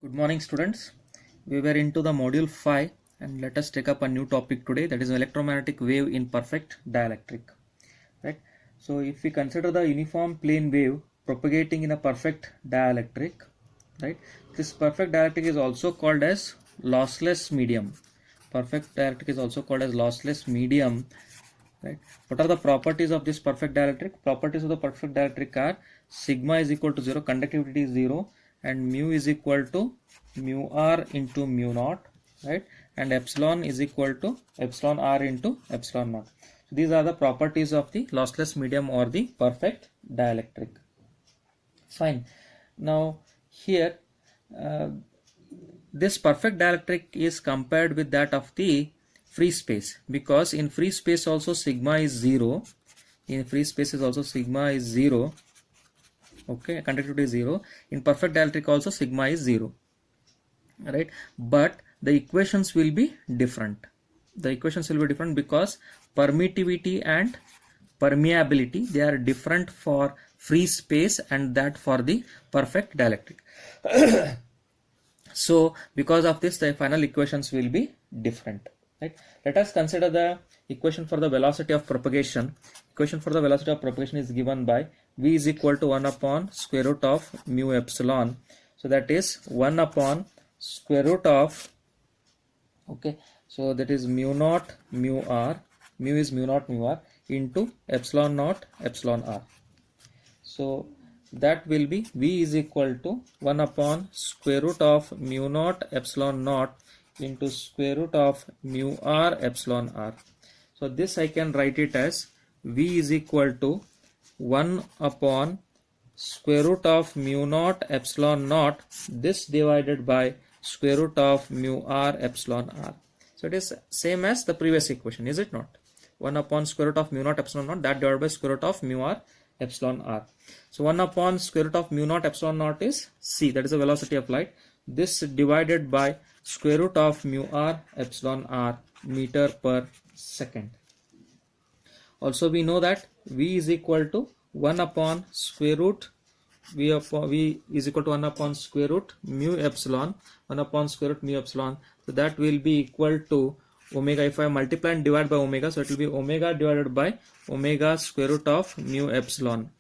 Good morning, students. We were into the module 5 and let us take up a new topic today, that is electromagnetic wave in perfect dielectric. Right. So if we consider the uniform plane wave propagating in a perfect dielectric, right, this perfect dielectric is also called as lossless medium. Perfect dielectric is also called as lossless medium. Right. What are the properties of this perfect dielectric? Properties of the perfect dielectric are sigma is equal to 0, conductivity is 0, and mu is equal to mu r into mu naught, right, and epsilon is equal to epsilon r into epsilon naught. So these are the properties of the lossless medium or the perfect dielectric. Fine. Now here this perfect dielectric is compared with that of the free space, because in free space also sigma is 0. In free space is also sigma is 0. Okay, conductivity is 0. In perfect dielectric also sigma is 0, right, but the equations will be different. The equations will be different because permittivity and permeability, they are different for free space and that for the perfect dielectric. So because of this, the final equations will be different, right? Let us consider the equation for the velocity of propagation. Equation for the velocity of propagation is given by v is equal to 1 upon square root of mu epsilon. So that is 1 upon square root of, okay, so that is mu naught mu r, mu is mu naught mu r into epsilon naught epsilon r. So that will be v is equal to 1 upon square root of mu naught epsilon naught into square root of mu r epsilon r. So this I can write it as v is equal to 1 upon square root of mu naught epsilon naught, this divided by square root of mu r epsilon r. So it is same as the previous equation, is it not? 1 upon square root of mu naught epsilon naught, that divided by square root of mu r epsilon r. So 1 upon square root of mu naught epsilon naught is c, that is the velocity of light. This divided by square root of mu r epsilon r meter per second. Also we know that v is equal to 1 upon square root v is equal to 1 upon square root mu epsilon, 1 upon square root mu epsilon. So that will be equal to omega. If I multiply and divide by omega, so it will be omega divided by omega square root of mu epsilon,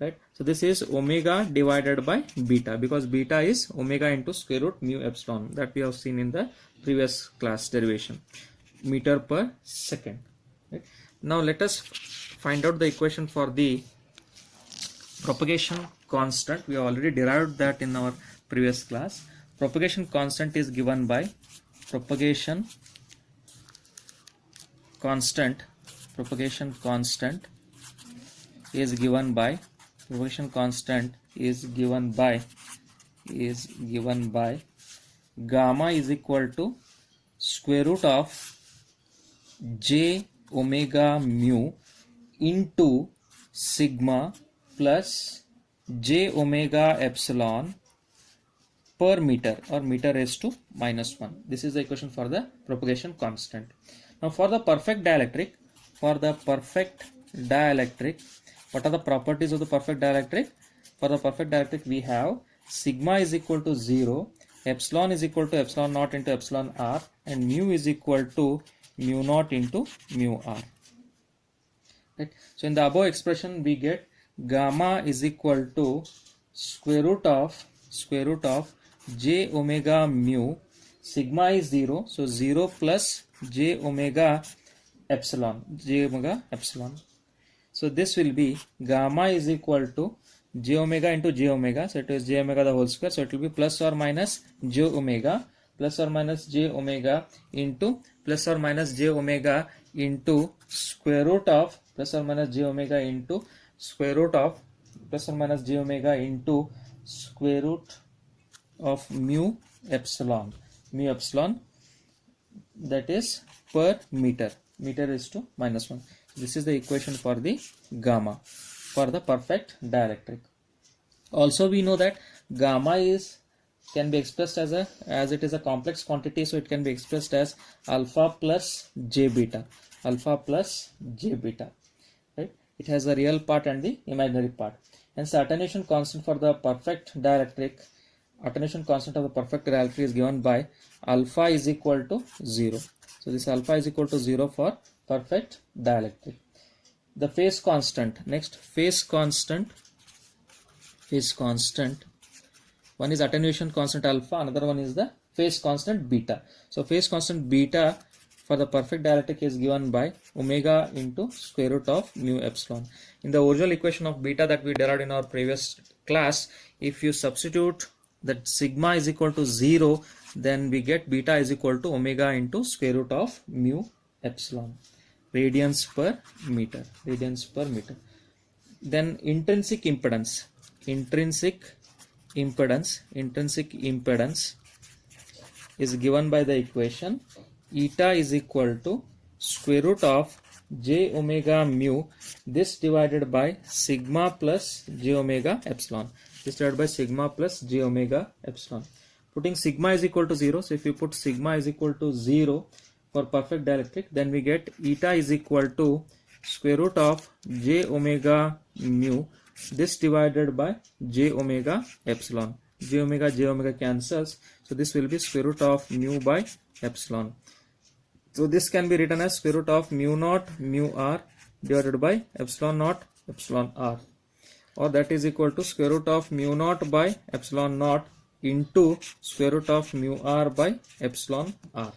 right? So this is omega divided by beta, because beta is omega into square root mu epsilon, that we have seen in the previous class derivation, meter per second, right? Now let us find out the equation for the propagation constant. We have already derived that in our previous class. Propagation constant is given by propagation constant is given by gamma is equal to square root of j omega mu into sigma plus j omega epsilon per meter, or meter raised to minus 1. This is the equation for the propagation constant. Now for the perfect dielectric, what are the properties of the perfect dielectric? For the perfect dielectric, we have sigma is equal to 0, epsilon is equal to epsilon naught into epsilon r, and mu is equal to mu naught into mu r. Right? So in the above expression, we get gamma is equal to square root of j omega mu. Sigma is 0, so 0 plus j omega epsilon. So this will be gamma is equal to j omega into j omega. So it is j omega the whole square. So it will be plus or minus j omega into plus or minus j omega into square root of plus or minus j omega into square root of plus or minus j omega into square root of mu epsilon, that is per meter is to minus 1. This is the equation for the gamma for the perfect dielectric. Also we know that gamma can be expressed as it is a complex quantity, so it can be expressed as alpha plus j beta, right? It has a real part and the imaginary part. Hence the attenuation constant for the perfect dielectric attenuation constant of the perfect dielectric is given by alpha is equal to 0. So this alpha is equal to 0 for perfect dielectric. The phase constant, next phase constant, one is attenuation constant alpha, another one is the phase constant beta. So phase constant beta for the perfect dielectric is given by omega into square root of mu epsilon. In the original equation of beta that we derived in our previous class, if you substitute that sigma is equal to 0, then we get beta is equal to omega into square root of mu epsilon, radians per meter. Then intrinsic impedance is given by the equation eta is equal to square root of j omega mu, this divided by sigma plus j omega epsilon, putting sigma is equal to 0. So if you put sigma is equal to 0 for perfect dielectric, then we get eta is equal to square root of j omega mu, this divided by j omega epsilon. J omega cancels, so this will be square root of mu by epsilon. So this can be written as square root of mu naught mu r divided by epsilon naught epsilon r, or that is equal to square root of mu naught by epsilon naught into square root of mu r by epsilon r.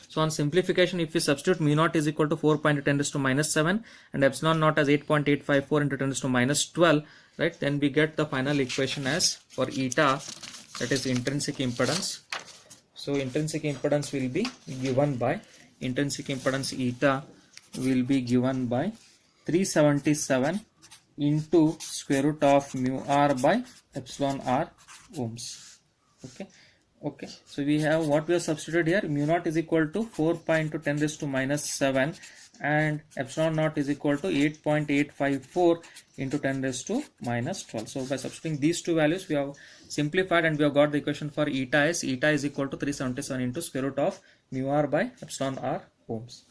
So on simplification, if we substitute mu naught is equal to 4.10⁻⁻⁷ and epsilon naught as 8.854 into 10⁻12, right, then we get the final equation as for eta, that is intrinsic impedance. So intrinsic impedance will be given by, eta will be given by 377 into square root of mu r by epsilon r ohms. Okay, so we have what we have substituted here, mu naught is equal to 4.10⁻⁷ and epsilon naught is equal to 8.854 into 10⁻12. So by substituting these two values, we have simplified and we have got the equation for eta is equal to 377 into square root of mu r by epsilon r ohms.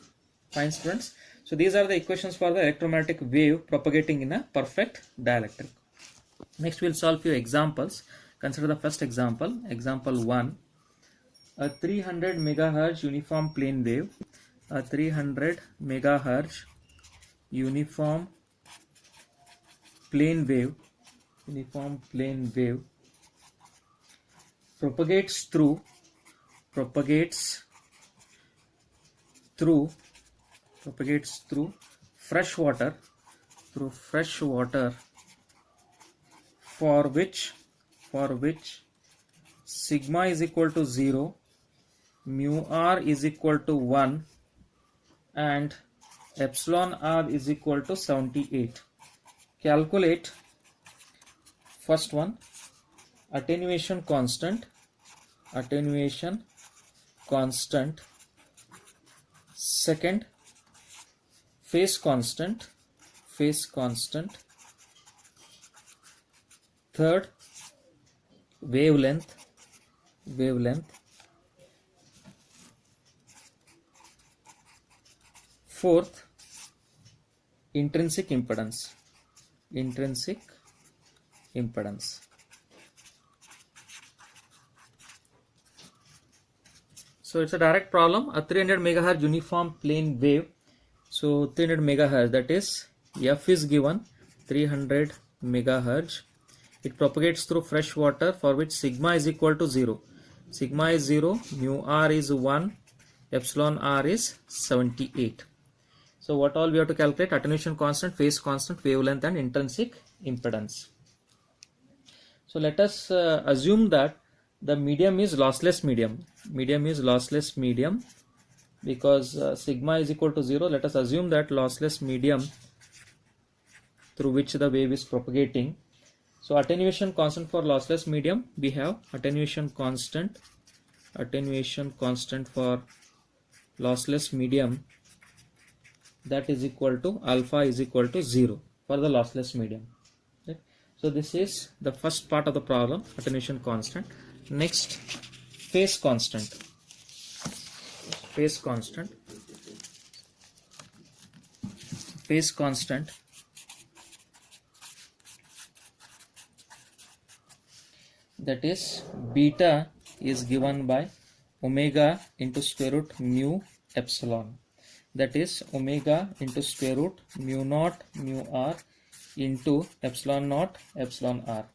Fine students. So these are the equations for the electromagnetic wave propagating in a perfect dielectric. Next we'll solve few examples. Consider the first example, example 1. A 300 megahertz uniform plane wave, uniform plane wave propagates through fresh water for which sigma is equal to 0, mu r is equal to 1 and epsilon r is equal to 78. Calculate first one, attenuation constant, second phase constant, third wavelength, fourth intrinsic impedance. So it's a direct problem, a 300 megahertz uniform plane wave. So 300 megahertz, that is f is given 300 megahertz. It propagates through fresh water for which sigma is equal to 0. Sigma is 0, mu r is 1, epsilon r is 78. So what all we have to calculate? Attenuation constant, phase constant, wavelength and intrinsic impedance. So let us assume that the medium is lossless medium. Because sigma is equal to 0. Let us assume that lossless medium through which the wave is propagating. So attenuation constant for lossless medium, we have attenuation constant for lossless medium, that is equal to alpha is equal to 0 for the lossless medium. Okay. So this is the first part of the problem, attenuation constant. Next, phase constant. that is beta is given by omega into square root mu epsilon, that is omega into square root mu naught mu r into epsilon naught epsilon r.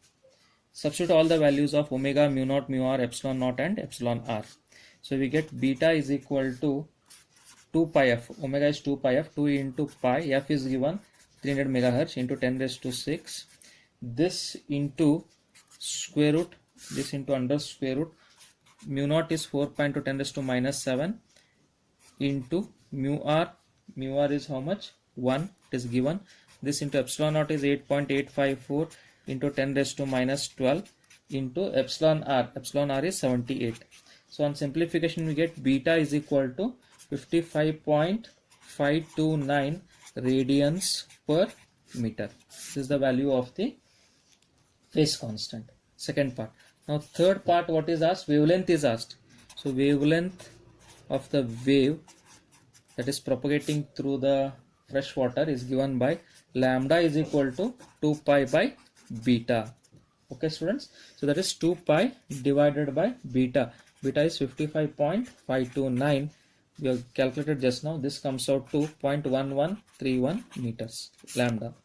Substitute all the values of omega, mu naught, mu r, epsilon naught and epsilon r. So we get beta is equal to 2 pi f. Omega is 2 pi f. 2 into pi. F is given 300 megahertz into 10 raised to 6. This into square root. This into under square root. Mu naught is 4 pi into 10 raised to minus 7 into mu r. Mu r is how much? 1. It is given. This into epsilon naught is 8.854 into 10 raised to minus 12 into epsilon r. Epsilon r is 78. So on simplification we get beta is equal to 55.529 radians per meter. This is the value of the phase constant. Second part. Now third part, what is asked? Wavelength is asked. So wavelength of the wave that is propagating through the fresh water is given by lambda is equal to 2 pi by beta. Okay students, so that is 2 pi divided by beta. Beta is 55.529. We have calculated just now. This comes out to 0.1131 meters lambda.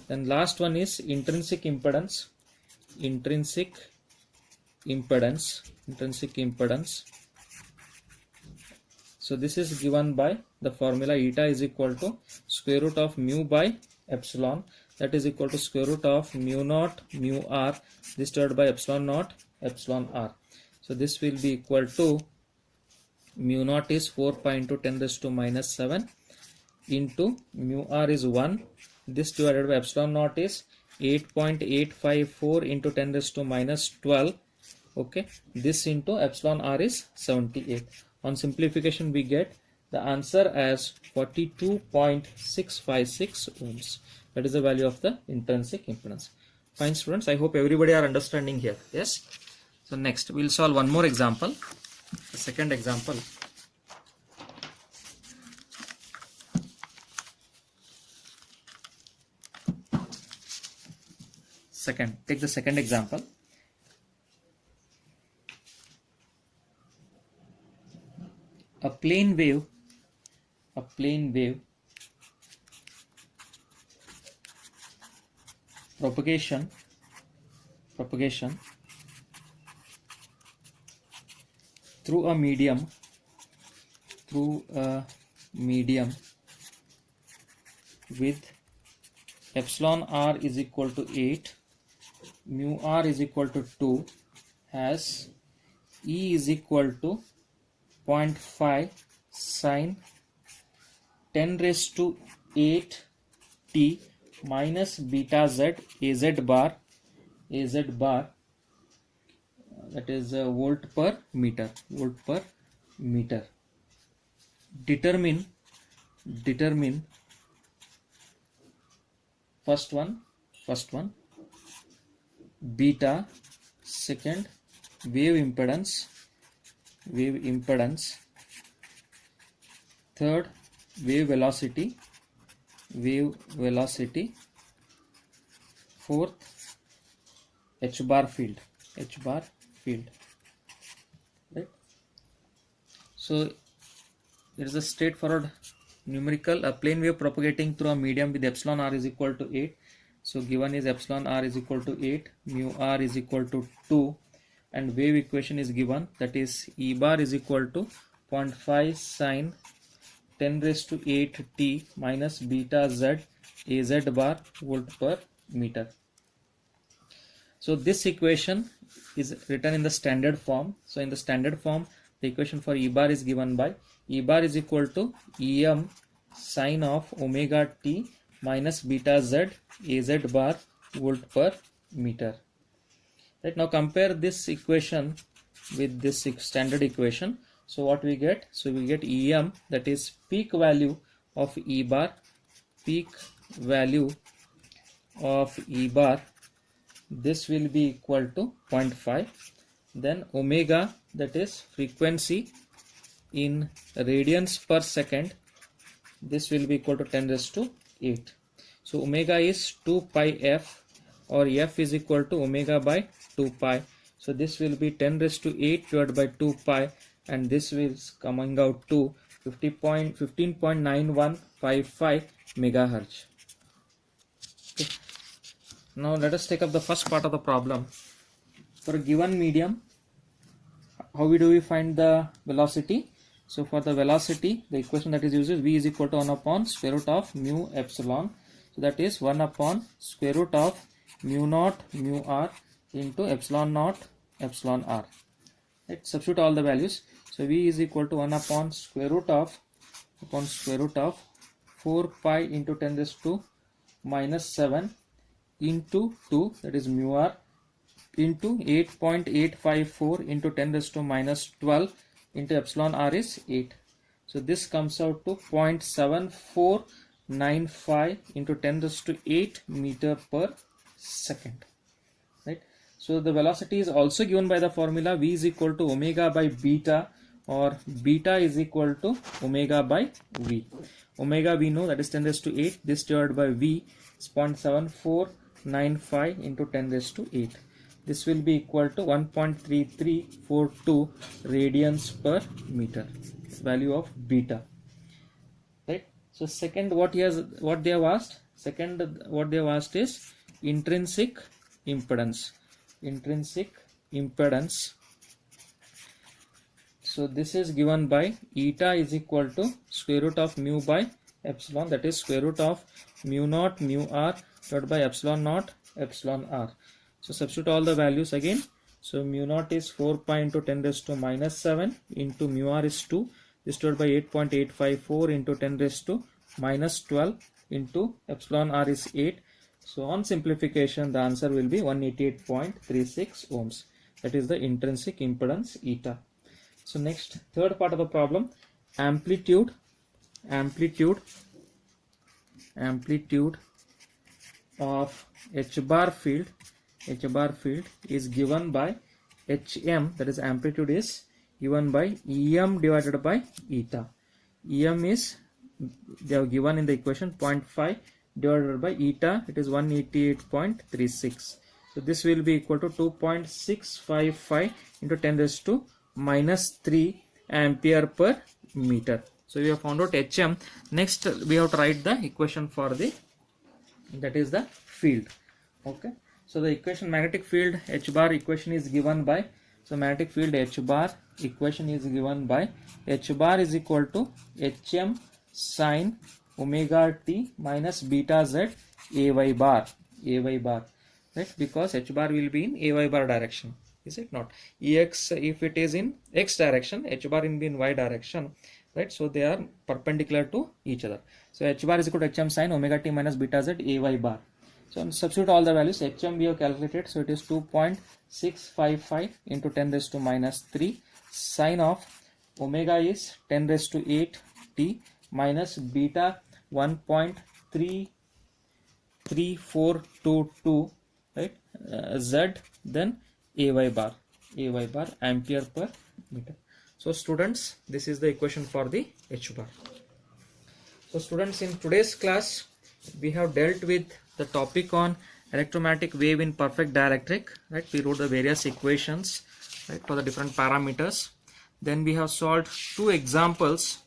Then last one is intrinsic impedance. Intrinsic impedance. So this is given by the formula eta is equal to square root of mu by epsilon, that is equal to square root of mu naught mu r, this divided by epsilon naught epsilon r. So this will be equal to mu naught is 4 pi into 10 raised to minus 7 into mu r is 1, this divided by epsilon naught is 8.854 into 10 raised to minus 12. Okay, this into epsilon r is 78. On simplification we get the answer as 42.656 ohms. That is the value of the intrinsic impedance. Fine students, I hope everybody are understanding here. Yes. So next we will solve one more example. The second example. Take the second example. A plane wave propagation through a medium with epsilon r is equal to 8, mu r is equal to 2, has E is equal to 0.5 sine 10 raised to 8 t minus beta z az bar, that is volt per meter. Determine first one beta, second wave impedance, third wave velocity, fourth h bar field. Right. So it is a straightforward numerical. A plane wave propagating through a medium with epsilon r is equal to 8. So given is epsilon r is equal to 8, mu r is equal to 2, and wave equation is given, that is E bar is equal to 0.5 sine 10 raised to 8 t minus beta z az bar volt per meter. So this equation is written in the standard form. So in the standard form, the equation for E bar is given by E bar is equal to Em sine of omega t minus beta z az bar volt per meter. Right, now compare this equation with this standard equation. So what we get? So we get Em, that is peak value of E bar, this will be equal to 0.5. Then omega, that is frequency in radians per second, this will be equal to 10 raised to 8. So omega is 2 pi f, or f is equal to omega by 2 pi. So this will be 10 raised to 8 divided by 2 pi, and this is coming out to 15.9155 megahertz. Okay. Now let us take up the first part of the problem. For a given medium, how do we find the velocity? So for the velocity, the equation that is used is v is equal to 1 upon square root of mu epsilon. So that is 1 upon square root of mu naught mu r into epsilon naught epsilon r. Let's substitute all the values. So v is equal to 1 upon square root of 4 pi into 10 raised to minus 7 into 2, that is mu r, into 8.854 into 10 raised to minus 12 into epsilon r is 8. So this comes out to 0.7495 into 10 raised to 8 meter per second. Right. So the velocity is also given by the formula v is equal to omega by beta, or beta is equal to omega by v. Omega we know, that is 10 raised to 8. This divided by v is 0.7495 into 10 raised to 8. This will be equal to 1.3342 radians per meter, value of beta. Right. So second, what they have asked is intrinsic impedance. So this is given by eta is equal to square root of mu by epsilon, that is square root of mu naught mu r divided by epsilon naught epsilon r. So substitute all the values again. So mu naught is 4 pi into 10 raised to minus 7 into mu r is 2. This divided by 8.854 into 10 raised to minus 12 into epsilon r is 8. So on simplification, the answer will be 188.36 ohms. That is the intrinsic impedance eta. So next, third part of the problem, amplitude of h bar field is given by hm, that is amplitude is given by em divided by eta. Em is, they have given in the equation 0.5 divided by eta, it is 188.36. So this will be equal to 2.655 into 10 raised to minus 3 ampere per meter. So we have found out hm. Next we have to write the equation for the, that is the field. Okay. So the equation, magnetic field h bar equation is given by, so magnetic field h bar equation is given by h bar is equal to hm sine omega t minus beta z ay bar, right? Because h bar will be in ay bar direction, is it not? Ex, if it is in x direction, h bar will be in y direction, right? So they are perpendicular to each other. So h bar is equal to hm sine omega t minus beta z ay bar. So substitute all the values. Hm we have calculated, so it is 2.655 into 10 raised to minus 3. Sine of omega is 10 raised to 8 t minus beta 1.3422, right? Z, then ay bar ampere per meter. So students, this is the equation for the h bar. So students, in today's class we have dealt with the topic on electromagnetic wave in perfect dielectric, right? We wrote the various equations, right, for the different parameters. Then we have solved 2 examples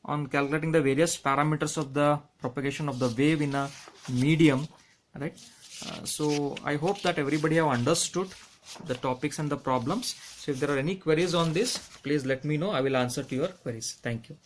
on calculating the various parameters of the propagation of the wave in a medium, right? So I hope that everybody have understood the topics and the problems. So if there are any queries on this, please let me know. I will answer to your queries. Thank you.